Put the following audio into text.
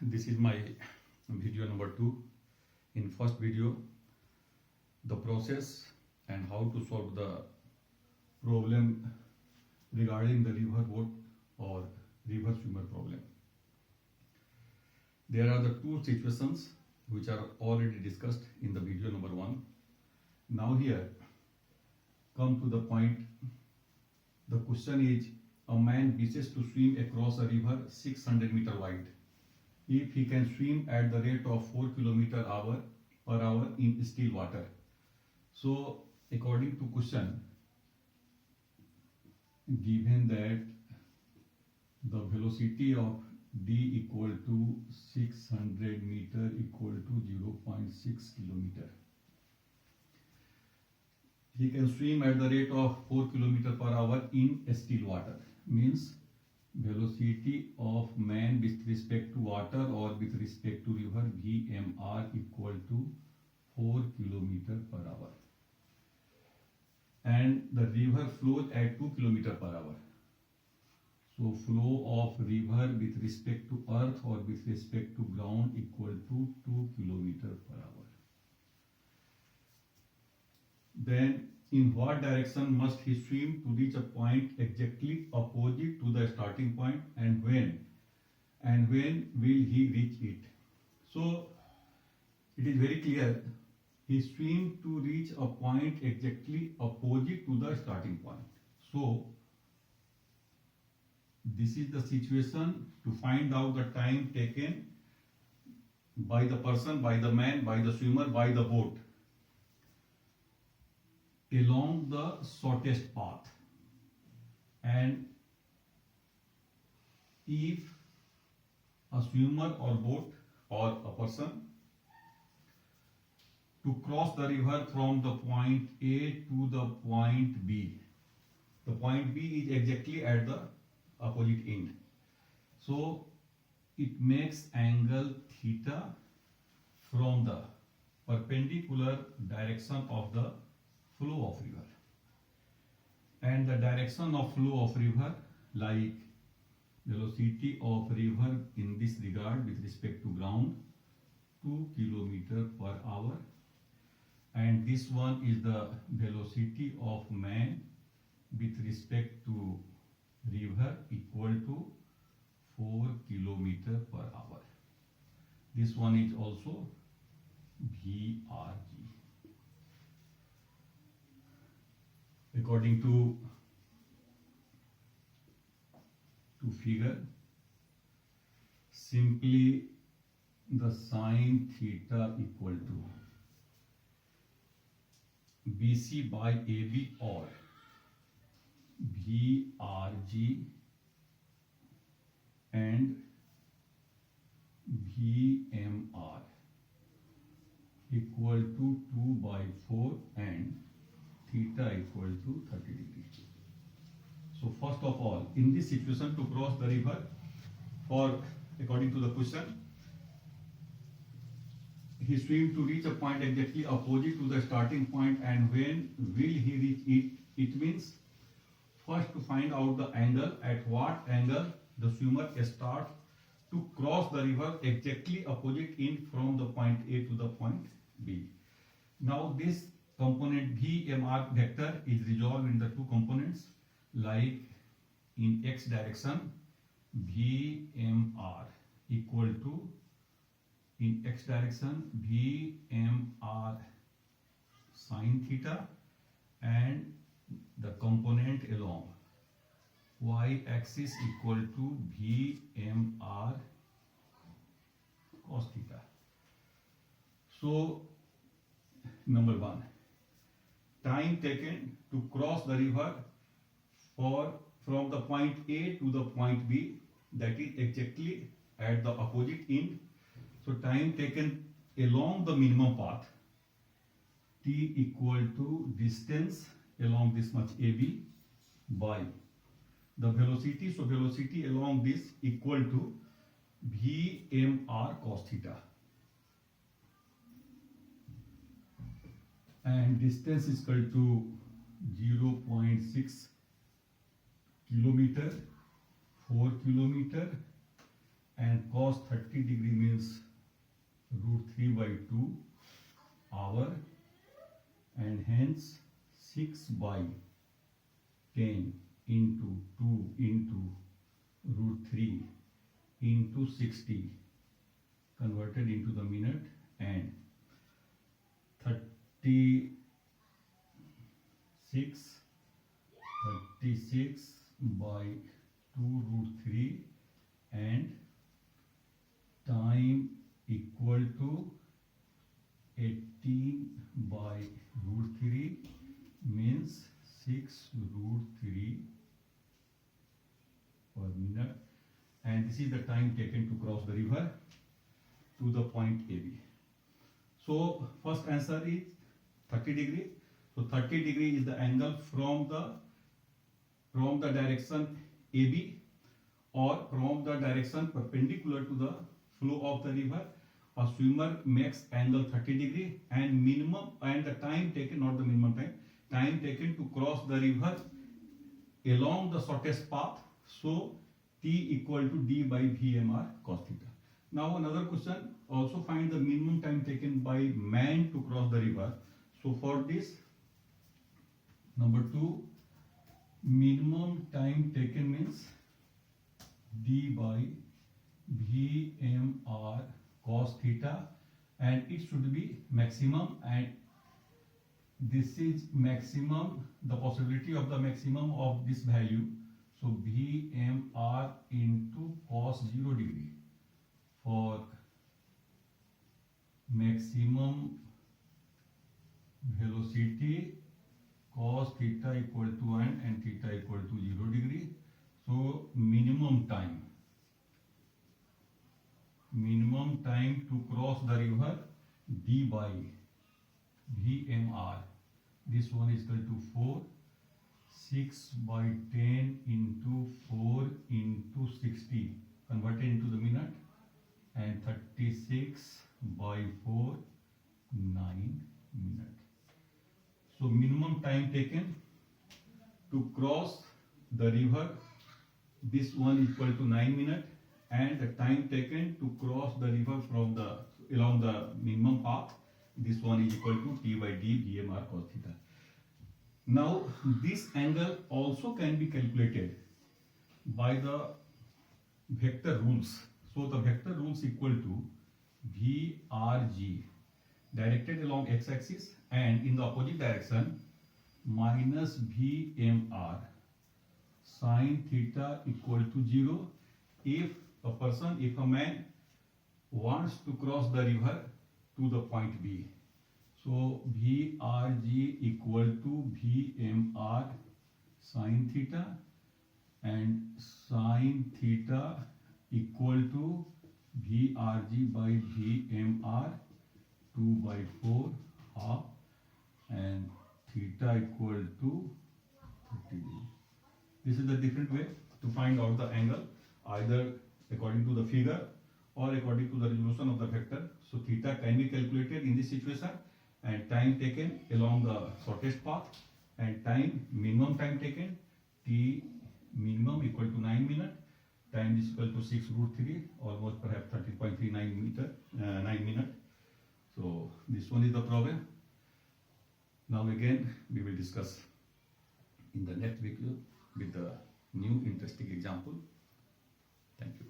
This is my video number 2. In first video, the process and how to solve the problem regarding the river boat or river swimmer problem. There are the two situations which are already discussed in the video number 1. Now here, come to the point. The question is, a man wishes to swim across a river 600 meter wide. If he can swim at the rate of 4 km per hour in still water. So according to question, given that the velocity of d equal to 600 meter equal to 0.6 kilometer. He can swim at the rate of 4 km per hour in still water. Means velocity of man with respect to water or with respect to river, VMR equal to 4 km per hour. And the river flows at 2 km per hour. So flow of river with respect to earth or with respect to ground equal to 2 km per hour. Then in what direction must he swim to reach a point exactly opposite to the starting point, and when will he reach it? So it is very clear, he swim to reach a point exactly opposite to the starting point. So this is the situation to find out the time taken by the person, by the man, by the swimmer, by the boat along the shortest path. And if a swimmer or boat or a person to cross the river from the point A to the point B, the point B is exactly at the opposite end. So it makes angle theta from the perpendicular direction of the flow of river. And the direction of flow of river, like velocity of river in this regard with respect to ground, 2 km per hour. And this one is the velocity of man with respect to river equal to 4 km per hour. This one is also VRG. According to figure, simply the sine theta equal to BC by AB or VRG and VMR equal to 2 by 4 and theta equal to 30 degrees. So first of all, in this situation, to cross the river, for according to the question, he swim to reach a point exactly opposite to the starting point, and when will he reach it? It means first to find out the angle, at what angle the swimmer starts to cross the river exactly opposite end from the point A to the point B. Now this component VMR vector is resolved in the two components, like in x direction VMR equal to, in x direction VMR sine theta, and the component along y axis equal to VMR cos theta. So number 1, time taken to cross the river from the point A to the point B, that is exactly at the opposite end. So time taken along the minimum path, T equal to distance along this much AB by the velocity. So velocity along this equal to VMR cos theta. And distance is equal to 0.6 kilometer, 4 kilometer, and cos 30 degree means root 3 by 2 hour, and hence 6 by 10 into 2 into root 3 into 60 converted into the minute, and 36 by 2 root 3 and time equal to 18 by root 3 means 6 root 3 per minute, and this is the time taken to cross the river to the point AB. So first answer is 30 degree. So 30 degree is the angle from the direction AB or from the direction perpendicular to the flow of the river. A swimmer makes angle 30 degree, and minimum, and the time taken, not the minimum time taken to cross the river along the shortest path. So T equal to D by VMR cos theta. Now another question, also find the minimum time taken by man to cross the river. So for this, number 2, minimum time taken means D by VMR cos theta, and it should be maximum, and this is maximum, the possibility of the maximum of this value. So VMR into cos 0 degree for maximum velocity cos theta equal to 1 and theta equal to 0 degree. So minimum time to cross the river D by VMR, this one is equal to 4, 6 by 10 into 4 into 60 converted into the minute, and 36 by 4, 9 minutes. So minimum time taken to cross the river, this one is equal to 9 minutes, and the time taken to cross the river from along the minimum path, this one is equal to T by D VMR cos theta. Now this angle also can be calculated by the vector rules. So the vector rules equal to VRG directed along x-axis, and in the opposite direction minus VMR sin theta equal to 0 if a man wants to cross the river to the point B. So VRG equal to VMR sin theta, and sin theta equal to VRG by VMR 2 by 4 half, and theta equal to 30 degree. This is the different way to find out the angle, either according to the figure or according to the resolution of the vector. So theta can be calculated in this situation, and time taken along the shortest path, and minimum time taken T minimum equal to 9 minutes, time is equal to 6 root 3, almost perhaps 9 minutes. So this one is the problem. Now again we will discuss in the next video with the new interesting example. Thank you.